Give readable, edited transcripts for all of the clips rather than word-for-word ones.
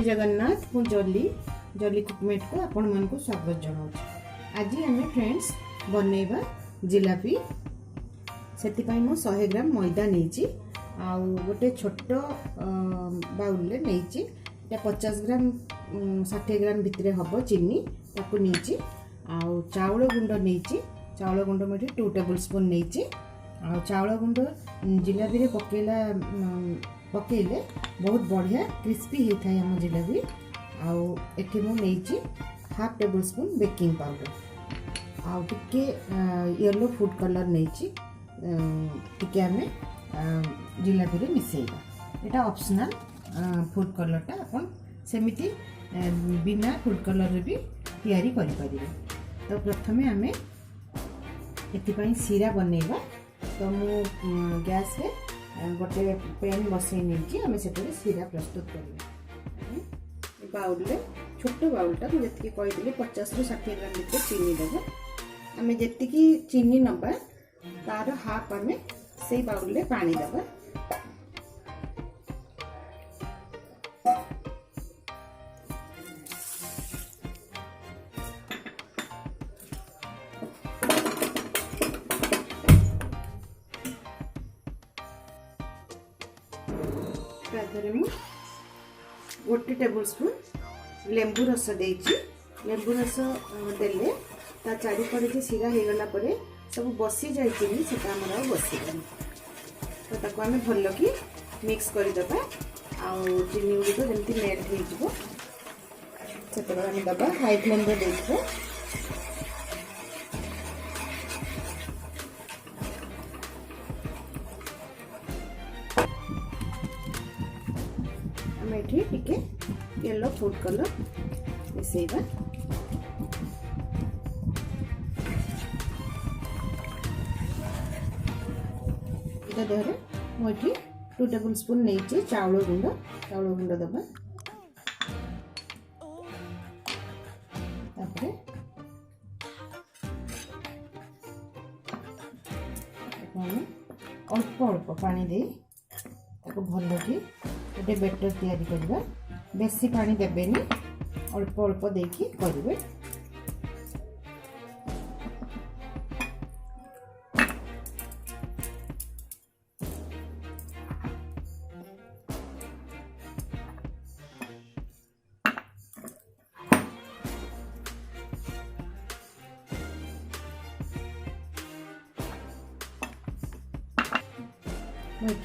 जगन्नाथ मु जली जली कुकमेट को आपण मन को स्वागत जनाऊँ। आज आम फ्रेंड्स बनैबा जिलापी से 100 ग्राम मैदा नहीं गोटे छोट बाउल नहीं 50 ग्राम 60 ग्राम भितर हम चीनी ताकू नहीं चाउल गुंड नहीं चाउल गुंड में 2 टेबल स्पून नहीं चाउल गुंड जिलापी रे पकेले बहुत बढ़िया क्रिस्पी होता है आम जिलापी आठी मुझे half table spoon baking powder आगे येलो फूड कलर नहीं आम जिलापी रे मिसेइबा एटा ऑप्शनल फूड कलरटा अपन सेमिति बिना फूड कलर रे भी तैयारी करि परिबे। तो प्रथमे आमे एतिपाई सीरा बनैबा। तो मु गैस रे गोटे पैन बसई नहीं आम से सीरा प्रस्तुत कर बाउल छोट बाउलटा मुझे कही 50 ରୁ 60 ग्राम भितर चीनी दबा आम जी चीनी नबा तार हाफ आम से बाउल पानी दबा गोटे टेबल स्पून लेंबू रस देची लेंबू रस देले ता चारिपटे सीरा हो गला परे सब बसी जाए चीनी से बसी तो ताको आम भल कि मिक्स करदे चीनी गुड़िक जमी मेल्ट हो दबा हाई फ्लेम रे देखो टिके येलो फूड कलर मिसेइबा देहरे मुझे 2 टेबल स्पून नहीं चाउल गुंड दबा अल्प अल्प पानी दे भल कि गोटे बेटर तैयारी करवा बेसी पानी देबेनी अल्प अल्प देकी करिवे।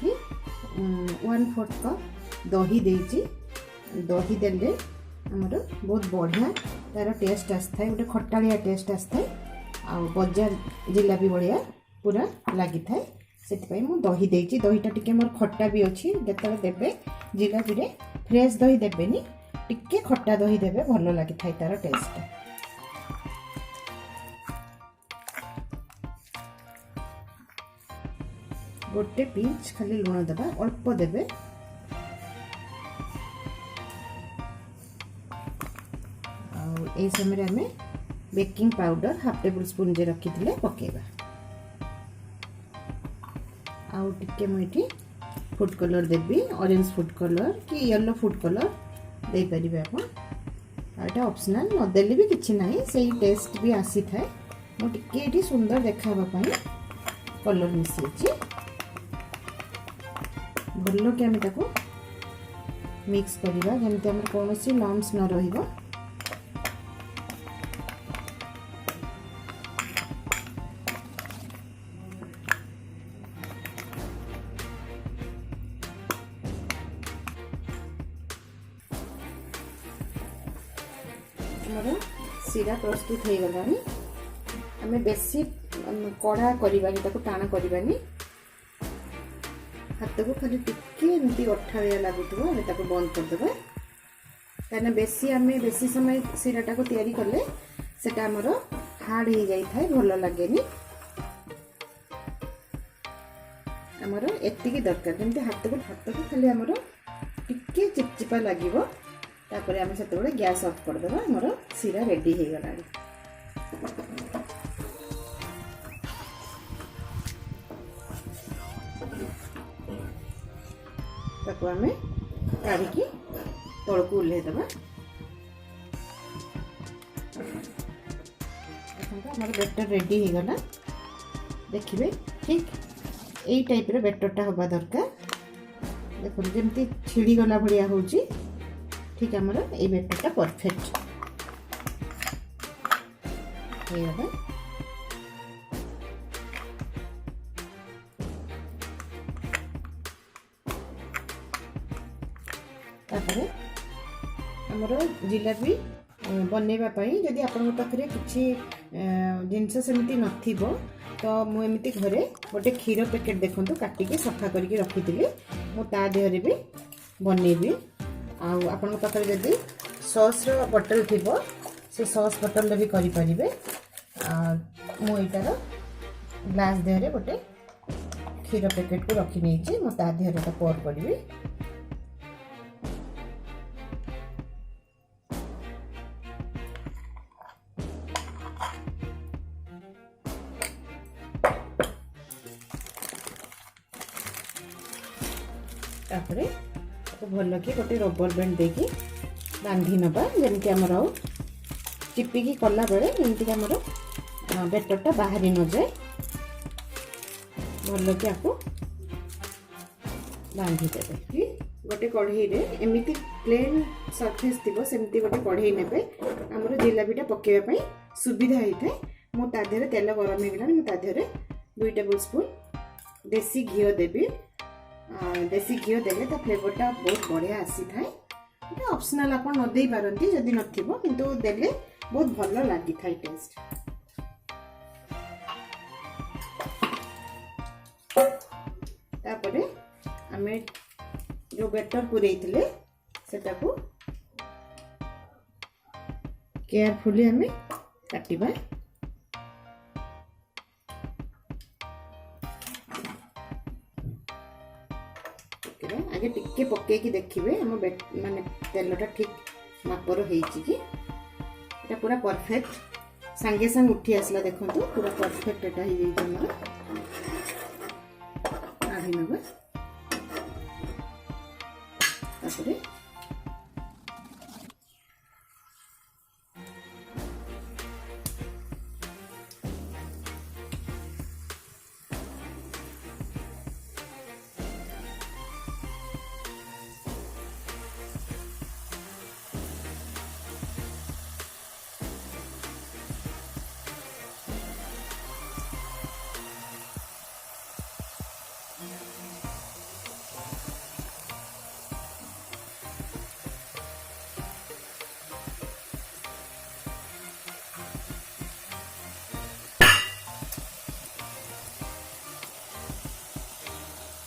कि 1/4 कप दही देची दही देले हमर बहुत बढ़िया तार टेस्ट आसता है गोटे खटालिया टेस्ट आसता है आ बाजार जिलापी बढ़िया पूरा लगी थाए से मु दही देची दहीटा टिके मोर खट्टा भी अच्छी जतले देबे जिलापी रे फ्रेश दही देबेनी टिके खट्टा दही देबे भल लगी थाए तार टेस्ट। गोटे पिंच खाली लुण देबा अल्प देबे ए समय आम baking powder half tablespoon जे रखी थिले पकेबा आउ टिके मुठी फूड कलर देबी ऑरेंज फूड कलर कि येलो फूड कलर दे परिबे आपण एटा ऑप्शनल न देले भी किछि नाही सेही टेस्ट भी आसी थाए मो टिके एठी सुंदर देखाबा पई कलर मिसेछि भल कि आम ताको मिक्स करवा जमती आम कौन सी लम्स न रहिबो। हमर सीरा प्रस्तुत हो गलानी आम बेसी कड़ा करवानी ताको टाणा करवानी हाथ को खाली टिके एमती अठारिया लगुव आम ताको बंद करदे कहीं बेसी समय सीराटा को तैयारी कले सेटा आमर हार्ड हो जाई थाए भल लगे आमर एतिकी दरकार जमी हाथ को खाली आमर टिके चिपचिपा लगे तापर आम से गैस ऑफ करदे आमर सीरा रेडी हो गला। ताको आमे काढ़ी तल को ओल्हे दबा। हमारा बैटर रेडी हो गला। देखिए ठीक यही टाइप रो बैटरटा हवा दरकार। देखो जमती छिड़ी गला भलिया होची। ठीक हमारा ये बैटरटा परफेक्ट हे गला। तापरे हमरो जिलापी बनैबा पई जदि आपन पाखरे किछि जिनस सेमती नथिबो तो मु एमती घरे गोटे क्षीर पैकेट देखंतु काटिके सफा करके रखिथिली। मु ता देहरे भी बनैबी। आ आपन पाखरे जदि सॉस रो बोतल थिबो से सॉस बोतल रे भी करि परिबे। मु एटार ग्लास देहरे गोटे क्षीर पैकेट को रखि नेछि। मु ता देहरे तो पोर करबी। तापरे भल कि गोटे रबर बैंड देकी बांधी नबा जमती आमर आउ चिपिकी कला बेले जमती आमर बैटरटा बाहरी न जाए। भल कि आपको बांधी देबे कि गोटे कढ़ई रे एमिति प्लेन सरफेस थिबो सेमती गोटे कढ़ई नेबे। आमर जिलापीटा पकेबा पई सुविधा होइथे। मु ता देहरे तेल गरम हेगला। मु ता देहरे 2 टेबल स्पून देसी घी देबी। देसी घी देले तो फ्लेवरटा बहुत बढ़िया आसी थाए। ये ऑप्शनल आप न दे पारंती जदि नथिबो किंतु देले बहुत भल लागि थाए टेस्ट। तापरे हमें जो बैटर पुरेइथिले सेटा को केयरफुली हमें काटिबा। आगे टिके पके कि देखिबे हम माने तेलटा ठीक मापर होईची कि एटा पूरा परफेक्ट संगे संग उठी आसला। देखंतु पूरा परफेक्ट एटा ही जाई हमरा आही नबा। तापरे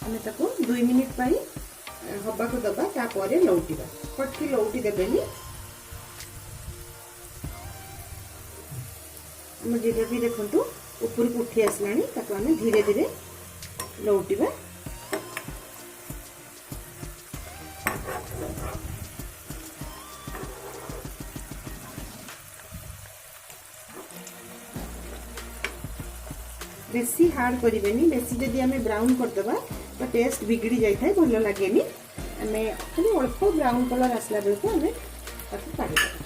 हमें ताको 2 मिनिट पाई हवा को दबा। तापरे लौटिबा फटकी लौटी देबेनी। हम जिलेबी देखंतु ऊपर को उठी आसलानी। ताको हमें धीरे धीरे लौटिबा। बेसी हार्ड करिवेनी। बेसी जदि हमें ब्राउन कर देबा तो टेस्ट बिगड़ी जाय थाए भलो लागेनी। हमें खाली अल्प ब्राउन कलर आसला बेल को हमें ताको काढी देबा।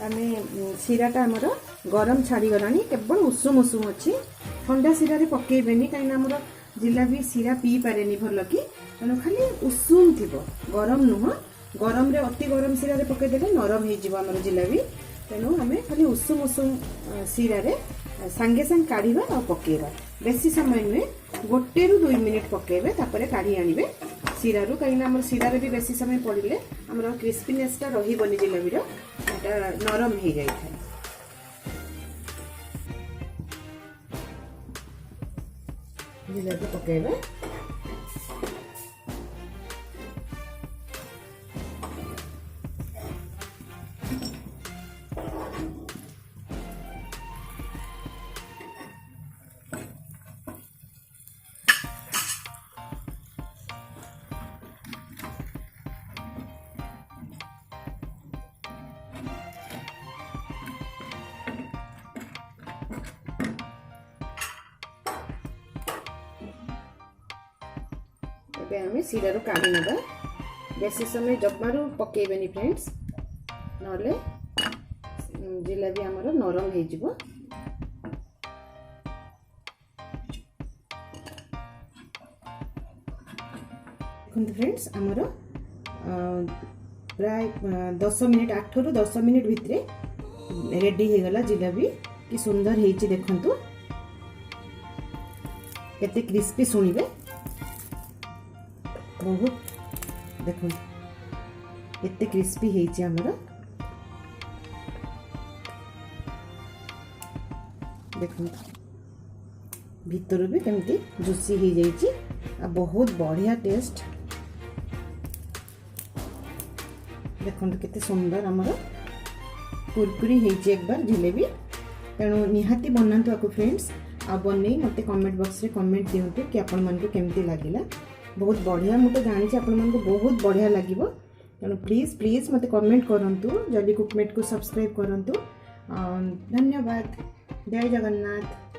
हमें सीराटा हमर गरम छाड़ी गलानी। केवल उषुम उषुम अच्छी ठंडा सीरा रे पकेबेनी कहीं हमर जिलापी सीरा पी पारेनी भल कि तेणु खाली उषुम थी गरम नुह। गरम रे अति गरम सीरा रे पकेदेले नरम हो जिवो हमर जिलापी। तेणु हमें खाली उषुम उषुम सीरा रे संगे संग काढ़ीबा और पकेबा। बेसी समय नुहे 1 ରୁ 2 मिनिट पकेबे तापरे काढ़ी आनिबे सीरा रु। कहीं हमर सीरा रे भी बेसी समय पड़िले हमर क्रिस्पीनेसटा रहिबनी जिलापी रो एटा नरम हो जाय थाए। जिलापी पकेबे। एबे आमे सिरा रो काढी नबा बेसी समय जमारू पकेबेनी फ्रेंड्स नले जिलेबी हमर नरम हे जिवो देखो फ्रेंड्स हमर प्राय 10 मिनिट 8 रु 10 मिनिट भितरे रेडी हे गला जिलेबी कि सुंदर हेची देखंतु केते क्रिस्पी सुनिबे बहुत देखो केते क्रिस्पी हेची हमर देखो भीतर भी केमती जुसी हे जाईची आ बहुत बढ़िया टेस्ट देखो केते सुंदर हमर कुरकुरी हेची एक बार जिलेबी तेणु निहाती बनातु आको फ्रेंड्स आ बनै मते कमेंट बॉक्स रे कमेंट दियंतु कि आपन मन को केमती लागिला बहुत बढ़िया मु तो जानि छी आपन मन को बहुत बढ़िया लागिवो तेणु प्लीज प्लीज मते कमेंट करंतु जल्दी कुकमेट को सब्सक्राइब करंतु धन्यवाद जय जगन्नाथ।